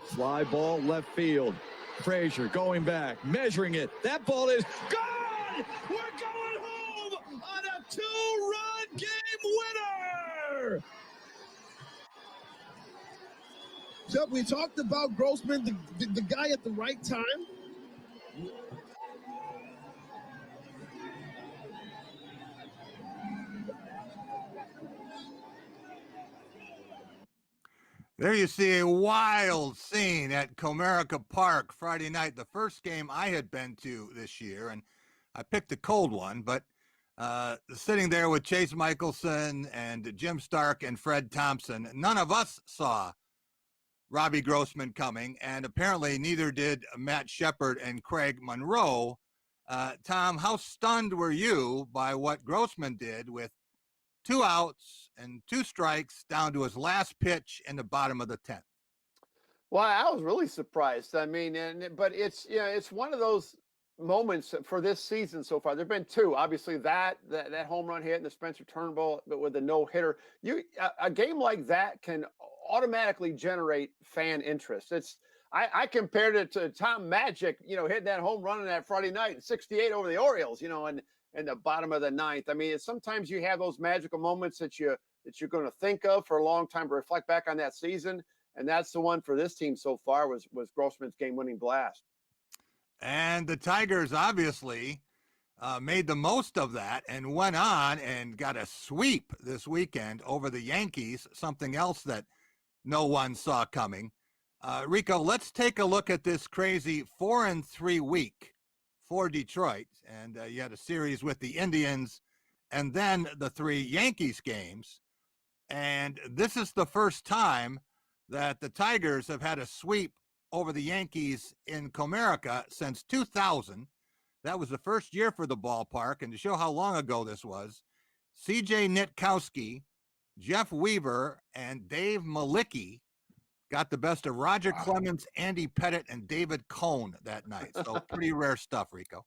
Fly ball left field. Frazier going back, measuring it. That ball is gone! We're going home on a 2-run game winner! Chuck, we talked about Grossman, the guy at the right time. There you see a wild scene at Comerica Park Friday night, the first game I had been to this year, and I picked a cold one, but sitting there with Chase Michelson and Jim Stark and Fred Thompson, none of us saw Robbie Grossman coming, and apparently neither did Matt Shepard and Craig Monroe. Tom, how stunned were you by what Grossman did with 2 outs and 2 strikes down to his last pitch in the bottom of the 10th? Well, I was really surprised. I mean, but it's it's one of those moments for this season so far. There've been 2, obviously that home run hit and the Spencer Turnbull, but with the no hitter. A game like that can automatically generate fan interest. I compared it to Tom Magic, hitting that home run on that Friday night in '68 over the Orioles, and in the bottom of the 9th. I mean, sometimes you have those magical moments that you're going to think of for a long time to reflect back on that season, and that's the one for this team so far was Grossman's game-winning blast. And the Tigers obviously made the most of that and went on and got a sweep this weekend over the Yankees, something else that no one saw coming. Rico, let's take a look at this crazy 4-3 week for Detroit. And you had a series with the Indians and then the 3 Yankees games. And this is the first time that the Tigers have had a sweep over the Yankees in Comerica since 2000. That was the first year for the ballpark. And to show how long ago this was, C.J. Nitkowski, Jeff Weaver, and Dave Malicki got the best of Roger Clemens, Andy Pettit, and David Cohn that night. So pretty rare stuff, Rico.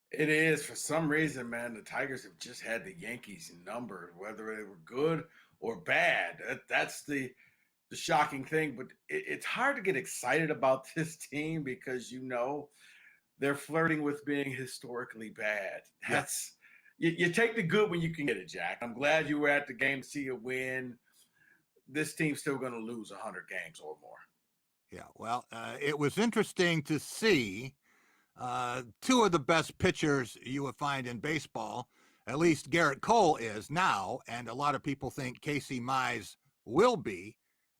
It is. For some reason, man, the Tigers have just had the Yankees number, whether they were good or bad. That's the shocking thing. But it's hard to get excited about this team because, they're flirting with being historically bad. That's you take the good when you can get it, Jack. I'm glad you were at the game to see a win. This team's still going to lose 100 games or more. Yeah, well, it was interesting to see 2 of the best pitchers you would find in baseball. At least Garrett Cole is now, and a lot of people think Casey Mize will be.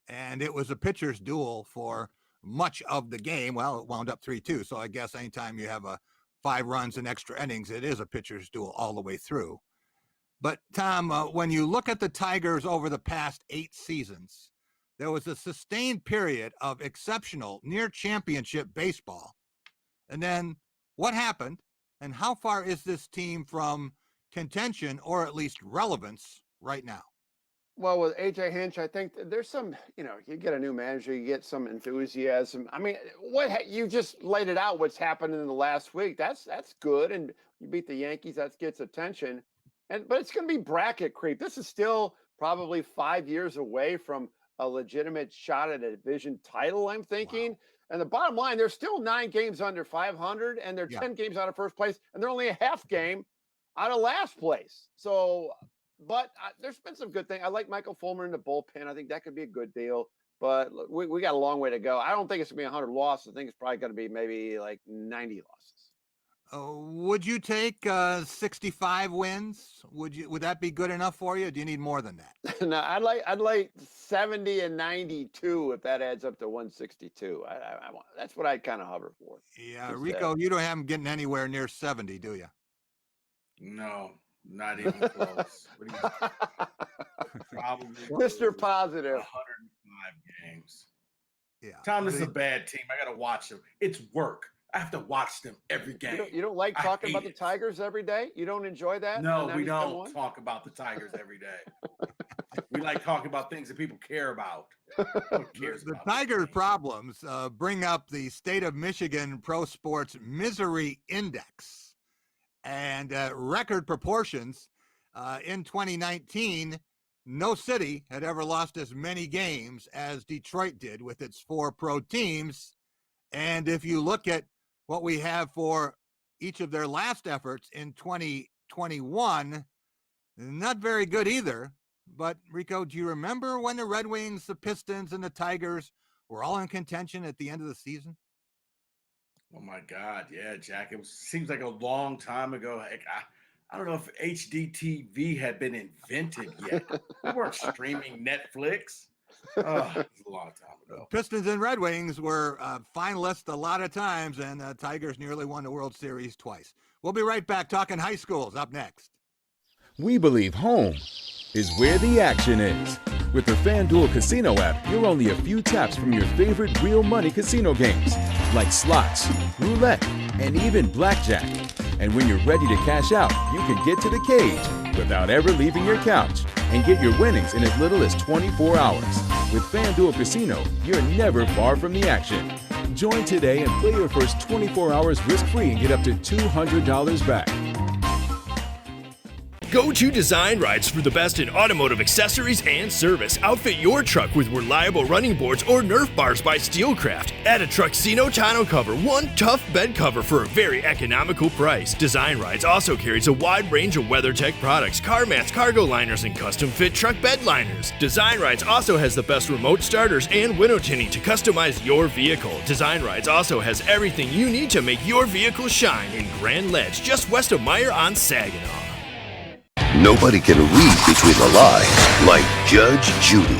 And it was a pitcher's duel for much of the game. Well, it wound up 3-2. So I guess anytime you have 5 runs in extra innings, it is a pitcher's duel all the way through. But Tom, when you look at the Tigers over the past 8 seasons, there was a sustained period of exceptional near championship baseball. And then what happened, and how far is this team from contention or at least relevance right now? Well, with AJ Hinch, I think there's some, you get a new manager, you get some enthusiasm. I mean, you just laid it out, what's happened in the last week. That's good. And you beat the Yankees, that gets attention. But it's going to be bracket creep. This is still probably 5 years away from a legitimate shot at a division title, I'm thinking. Wow. And the bottom line, they're still 9 games under 500, and they're 10 games out of first place, and they're only a half game out of last place. So, but there's been some good things. I like Michael Fulmer in the bullpen. I think that could be a good deal. But we got a long way to go. I don't think it's going to be 100 losses. I think it's probably going to be maybe like 90 losses. Would you take 65 wins? Would that be good enough for you? Do you need more than that? No, I'd like 70 and 92 if that adds up to 162. That's what I'd kind of hover for. Yeah, Rico, you don't have them getting anywhere near 70, do you? No, not even close. Probably Mr. Positive. 105 games. Yeah. Tom, this is a bad team. I got to watch them. It's work. I have to watch them every game. You don't like talking about the Tigers every day? You don't enjoy that? No, we don't talk about the Tigers every day. We like talking about things that people care about. The Tigers' problems bring up the state of Michigan Pro Sports Misery Index and record proportions. In 2019, no city had ever lost as many games as Detroit did with its 4 pro teams. And if you look at what we have for each of their last efforts in 2021, not very good either. But Rico, do you remember when the Red Wings, the Pistons, and the Tigers were all in contention at the end of the season? Oh my God, yeah, Jack. Seems like a long time ago. Heck, I don't know if HDTV had been invented yet. We weren't streaming Netflix. Oh, it's a long time ago. Pistons and Red Wings were finalists a lot of times, and the Tigers nearly won the World Series twice. We'll be right back talking high schools up next. We believe home is where the action is. With the FanDuel Casino app, you're only a few taps from your favorite real money casino games, like slots, roulette, and even blackjack. And when you're ready to cash out, you can get to the cage without ever leaving your couch and get your winnings in as little as 24 hours. With FanDuel Casino, you're never far from the action. Join today and play your first 24 hours risk-free and get up to $200 back. Go to Design Rides for the best in automotive accessories and service. Outfit your truck with reliable running boards or Nerf bars by Steelcraft. Add a Truxino tonneau cover, one tough bed cover for a very economical price. Design Rides also carries a wide range of WeatherTech products, car mats, cargo liners, and custom fit truck bed liners. Design Rides also has the best remote starters and window tinting to customize your vehicle. Design Rides also has everything you need to make your vehicle shine in Grand Ledge, just west of Meyer on Saginaw. Nobody can read between the lines like Judge Judy.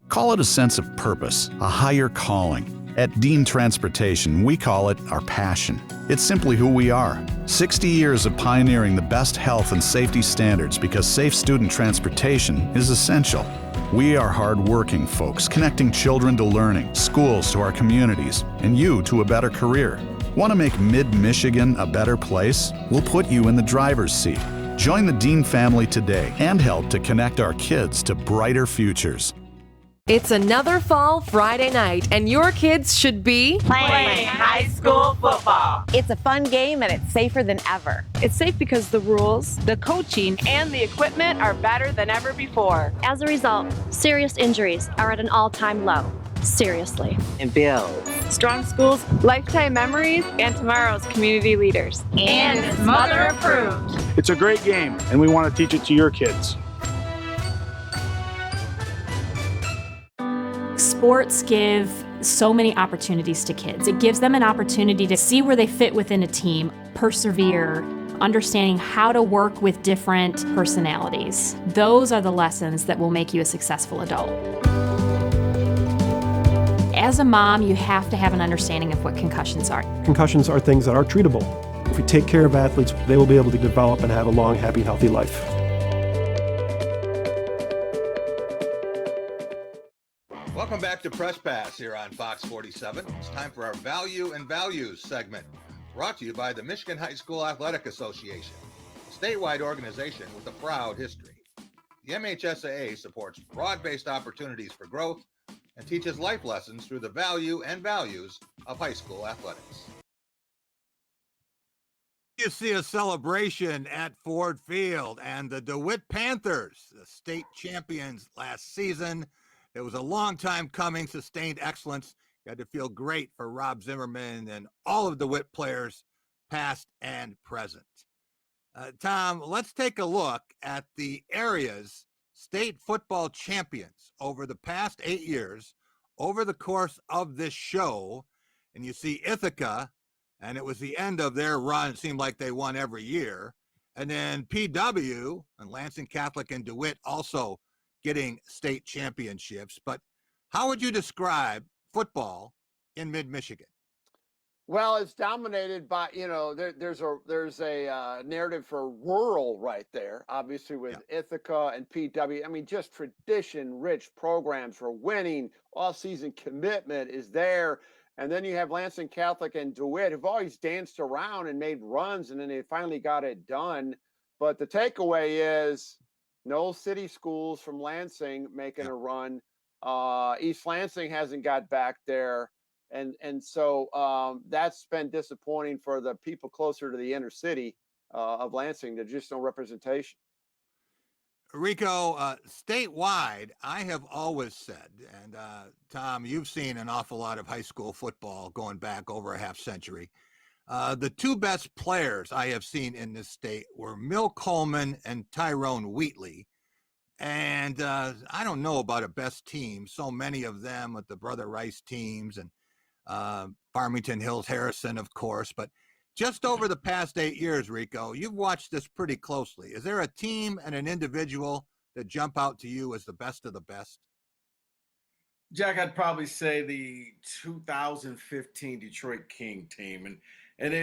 Call it a sense of purpose, a higher calling. At Dean Transportation, we call it our passion. It's simply who we are. 60 years of pioneering the best health and safety standards because safe student transportation is essential. We are hard-working folks, connecting children to learning, schools to our communities, and you to a better career. Want to make Mid-Michigan a better place? We'll put you in the driver's seat. Join the Dean family today and help to connect our kids to brighter futures. It's another fall Friday night, and your kids should be playing high school football. It's a fun game, and it's safer than ever. It's safe because the rules, the coaching, and the equipment are better than ever before. As a result, serious injuries are at an all-time low. Seriously. And builds strong schools, lifetime memories, and tomorrow's community leaders. And it's mother approved. It's a great game, and we want to teach it to your kids. Sports give so many opportunities to kids. It gives them an opportunity to see where they fit within a team, persevere, understanding how to work with different personalities. Those are the lessons that will make you a successful adult. As a mom, you have to have an understanding of what concussions are. Concussions are things that are treatable. If we take care of athletes, they will be able to develop and have a long, happy, healthy life. Welcome back to Press Pass here on Fox 47. It's time for our Value and Values segment, brought to you by the Michigan High School Athletic Association, a statewide organization with a proud history. The MHSAA supports broad-based opportunities for growth and teaches life lessons through the value and values of high school athletics. You see a celebration at Ford Field, and the DeWitt Panthers, the state champions last season. It was a long time coming, sustained excellence. You had to feel great for Rob Zimmerman and all of the DeWitt players, past and present. Tom, let's take a look at the area's state football champions over the past 8 years over the course of this show. And you see Ithaca, and it was the end of their run. It seemed like they won every year. And then PW and Lansing Catholic and DeWitt also getting state championships. But how would you describe football in mid-Michigan? Well, it's dominated by, there's a narrative for rural right there, obviously with Ithaca and PW. I mean, just tradition-rich programs for winning, all-season commitment is there. And then you have Lansing Catholic and DeWitt, who've always danced around and made runs, and then they finally got it done. But the takeaway is no city schools from Lansing making a run. East Lansing hasn't got back there. And so that's been disappointing for the people closer to the inner city of Lansing. There's just no representation. Rico, statewide, I have always said, and Tom, you've seen an awful lot of high school football going back over a half century. The two best players I have seen in this state were Mill Coleman and Tyrone Wheatley. And I don't know about a best team. So many of them with the Brother Rice teams and Farmington Hills Harrison, of course. But just over the past 8 years, Rico, you've watched this pretty closely. Is there a team and an individual that jump out to you as the best of the best? Jack, I'd probably say the 2015 Detroit King team. And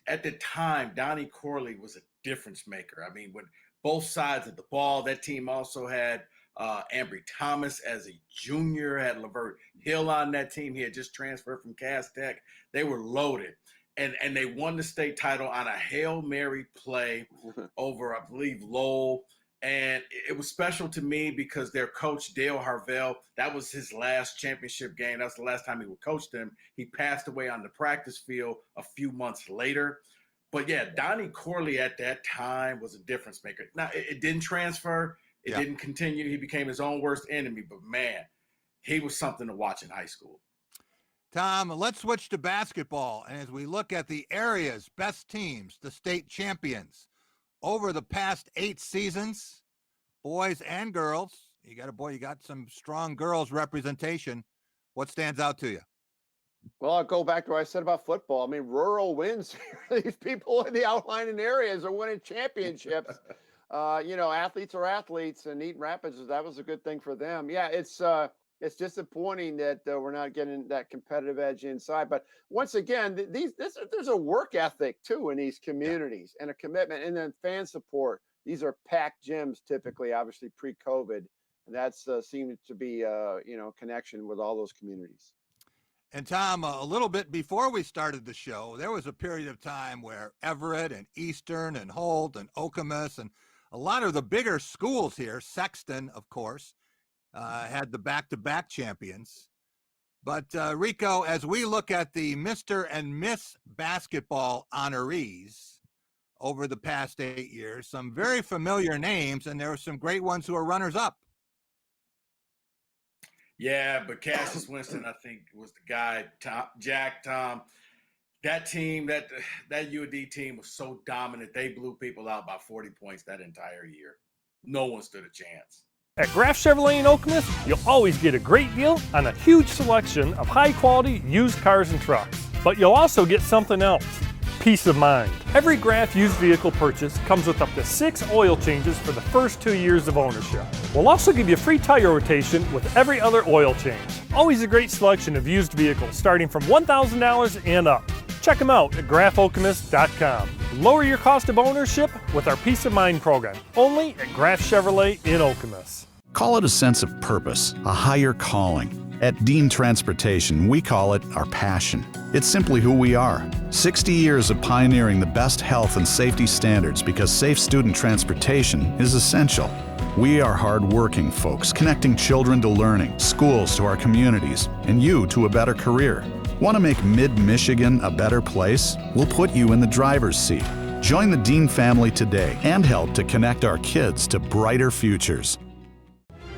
at the time, Donnie Corley was a difference maker. I mean, with both sides of the ball, that team also had Ambry Thomas as a junior, had Lavert Hill on that team. He had just transferred from Cass Tech. They were loaded. And they won the state title on a Hail Mary play over, I believe, Lowell. And it was special to me because their coach, Dale Harvell, that was his last championship game. That's the last time he would coach them. He passed away on the practice field a few months later. But, yeah, Donnie Corley at that time was a difference maker. Now, it didn't transfer. It didn't continue. He became his own worst enemy. But, man, he was something to watch in high school. Tom, let's switch to basketball. And as we look at the area's best teams, the state champions, over the past 8 seasons, boys and girls, you got some strong girls representation. What stands out to you? Well, I'll go back to what I said about football. I mean, rural wins. These people in the outlying areas are winning championships. Athletes are athletes, and Eaton Rapids, that was a good thing for them. Yeah, it's disappointing that we're not getting that competitive edge inside. But once again, there's a work ethic too in these communities and a commitment, and then fan support. These are packed gyms typically, obviously pre-COVID. And that's seemed to be connection with all those communities. And Tom, a little bit before we started the show, there was a period of time where Everett and Eastern and Holt and Okemos and a lot of the bigger schools here, Sexton, of course, had the back-to-back champions. But Rico, as we look at the Mr. and Miss Basketball honorees over the past 8 years, some very familiar names, and there were some great ones who are runners-up. Yeah, but Cassius Winston, I think, was the guy. Tom, that team, that UAD team was so dominant. They blew people out by 40 points that entire year. No one stood a chance. At Graff Chevrolet in Okemos, you'll always get a great deal on a huge selection of high-quality used cars and trucks. But you'll also get something else. Peace of mind. Every Graff used vehicle purchase comes with up to 6 oil changes for the first 2 years of ownership. We'll also give you free tire rotation with every other oil change. Always a great selection of used vehicles starting from $1,000 and up. Check them out at graffokemos.com. Lower your cost of ownership with our Peace of Mind program, only at Graff Chevrolet in Okemos. Call it a sense of purpose, a higher calling. At Dean Transportation, we call it our passion. It's simply who we are. 60 years of pioneering the best health and safety standards because safe student transportation is essential. We are hard-working folks connecting children to learning, schools to our communities, and you to a better career. Want to make Mid-Michigan a better place? We'll put you in the driver's seat. Join the Dean family today and help to connect our kids to brighter futures.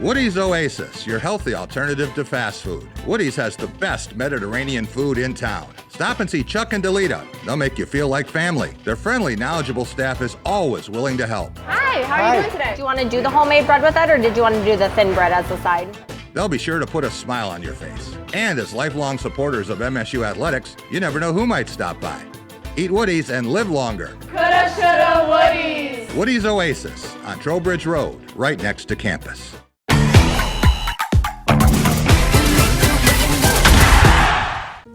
Woody's Oasis, your healthy alternative to fast food. Woody's has the best Mediterranean food in town. Stop and see Chuck and Delita. They'll make you feel like family. Their friendly, knowledgeable staff is always willing to help. Hi, how are you doing today? Do you want to do the homemade bread with it, or did you want to do the thin bread as the side? They'll be sure to put a smile on your face. And as lifelong supporters of MSU athletics, you never know who might stop by. Eat Woody's and live longer. Coulda, shoulda, Woody's. Woody's Oasis on Trowbridge Road, right next to campus.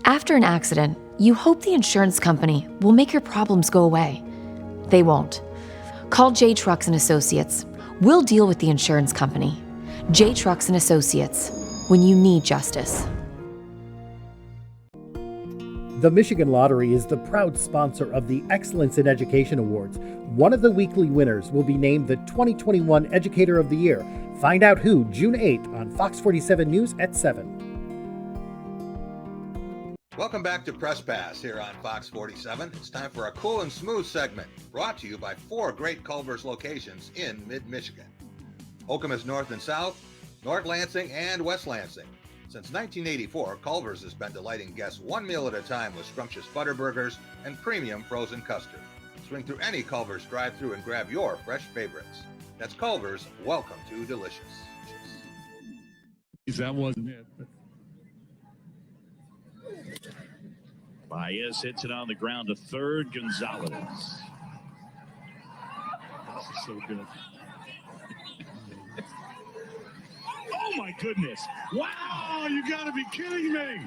After an accident, you hope the insurance company will make your problems go away. They won't. Call J Trucks and Associates. We'll deal with the insurance company. J Trucks and Associates, when you need justice. The Michigan Lottery is the proud sponsor of the Excellence in Education Awards. One of the weekly winners will be named the 2021 Educator of the Year. Find out who June 8th on Fox 47 News at 7. Welcome back to Press Pass here on Fox 47. It's time for a cool and smooth segment brought to you by 4 great Culver's locations in mid-Michigan. Okemos North and South, North Lansing, and West Lansing. Since 1984, Culver's has been delighting guests one meal at a time with scrumptious butter burgers and premium frozen custard. Swing through any Culver's drive-thru and grab your fresh favorites. That's Culver's Welcome to Delicious. That wasn't it. Baez hits it on the ground to third. Gonzalez. This is so good. Oh my goodness. Wow, you gotta be kidding me.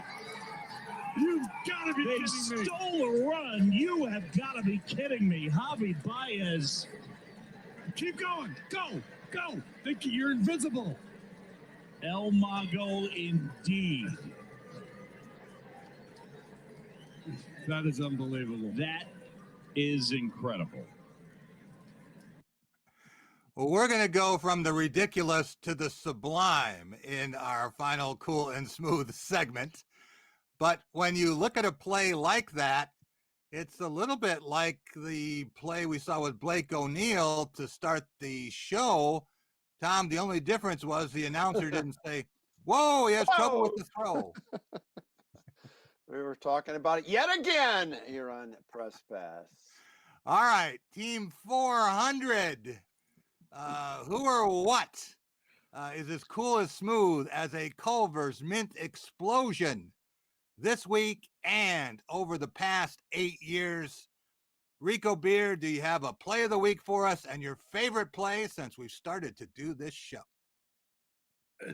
You've gotta be kidding me. They stole a run. You have gotta be kidding me. Javi Baez. Keep going. Go. You're invisible. El Mago indeed. That is unbelievable. That is incredible. Well, we're going to go from the ridiculous to the sublime in our final cool and smooth segment. But when you look at a play like that, it's a little bit like the play we saw with Blake O'Neill to start the show. Tom, the only difference was the announcer didn't say, whoa, he has trouble with the throw. We were talking about it yet again here on Press Pass. All right, Team 400. Who or what is as cool as smooth as a Culver's Mint Explosion this week and over the past 8 years? Rico Beard, do you have a play of the week for us and your favorite play since we've started to do this show?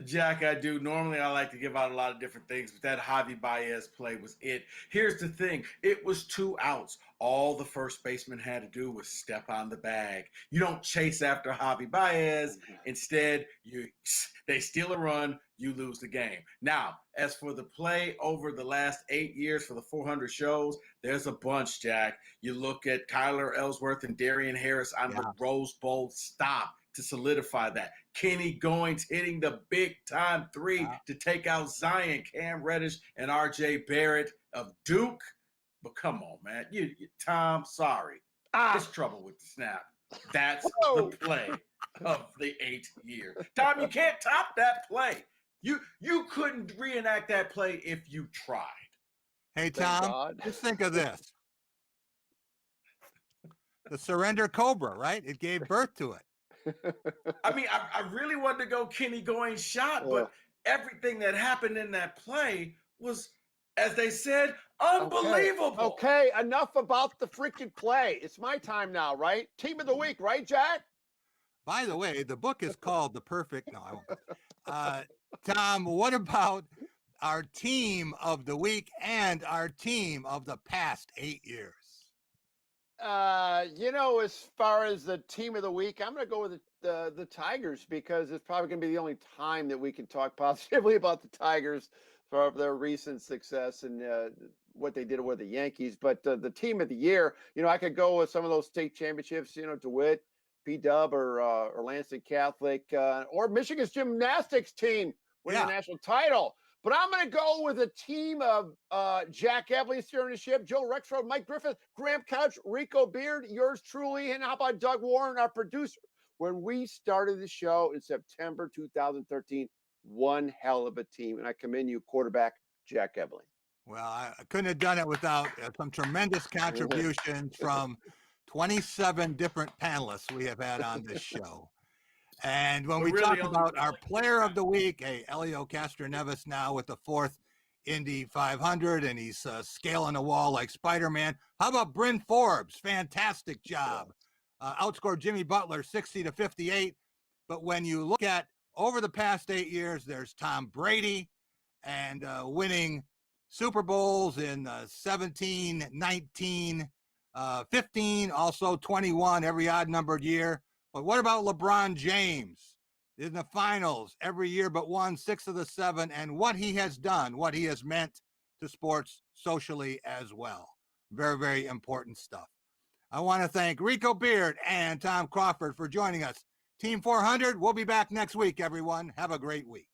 Jack, I do. Normally, I like to give out a lot of different things, but that Javi Baez play was it. Here's the thing. It was 2 outs. All the first baseman had to do was step on the bag. You don't chase after Javi Baez. Instead, they steal a run, you lose the game. Now, as for the play over the last 8 years for the 400 shows, there's a bunch, Jack. You look at Kyler Ellsworth and Darian Harris on the Rose Bowl stop to solidify that. Kenny Goins hitting the big-time 3 to take out Zion, Cam Reddish, and R.J. Barrett of Duke. But come on, man. Tom, sorry. There's trouble with the snap. That's the play of the 8th year. Tom, you can't top that play. You couldn't reenact that play if you tried. Hey, Tom, just think of this. The Surrender Cobra, right? It gave birth to it. I mean, I really wanted to go Kenny Goins shot, but everything that happened in that play was, as they said, unbelievable. Okay, enough about the freaking play. It's my time now, right? Team of the week, right, Jack? By the way, the book is called The Perfect. No, I won't. Tom, what about our team of the week and our team of the past 8 years? As far as the team of the week, I'm going to go with the Tigers because it's probably going to be the only time that we can talk positively about the Tigers for their recent success and what they did with the Yankees. But the team of the year, I could go with some of those state championships, DeWitt, P-Dub, or Lansing Catholic, or Michigan's gymnastics team winning the national title. But I'm going to go with a team of Jack Ebley steering the ship, Joe Rexroad, Mike Griffith, Graham Couch, Rico Beard, yours truly, and how about Doug Warren, our producer? When we started the show in September 2013, one hell of a team. And I commend you, quarterback Jack Ebley. Well, I couldn't have done it without some tremendous contributions from 27 different panelists we have had on this show. And when we talk about our player of the week, Elio Castroneves now with the 4th Indy 500, and he's scaling a wall like Spider-Man. How about Bryn Forbes? Fantastic job. Outscored Jimmy Butler 60-58. But when you look at over the past 8 years, there's Tom Brady and winning Super Bowls in 17, 19, 15, also 21, every odd-numbered year. But what about LeBron James in the finals every year but one, 6 of the 7, and what he has done, what he has meant to sports socially as well. Very, very important stuff. I want to thank Rico Beard and Tom Crawford for joining us. Team 400, we'll be back next week, everyone. Have a great week.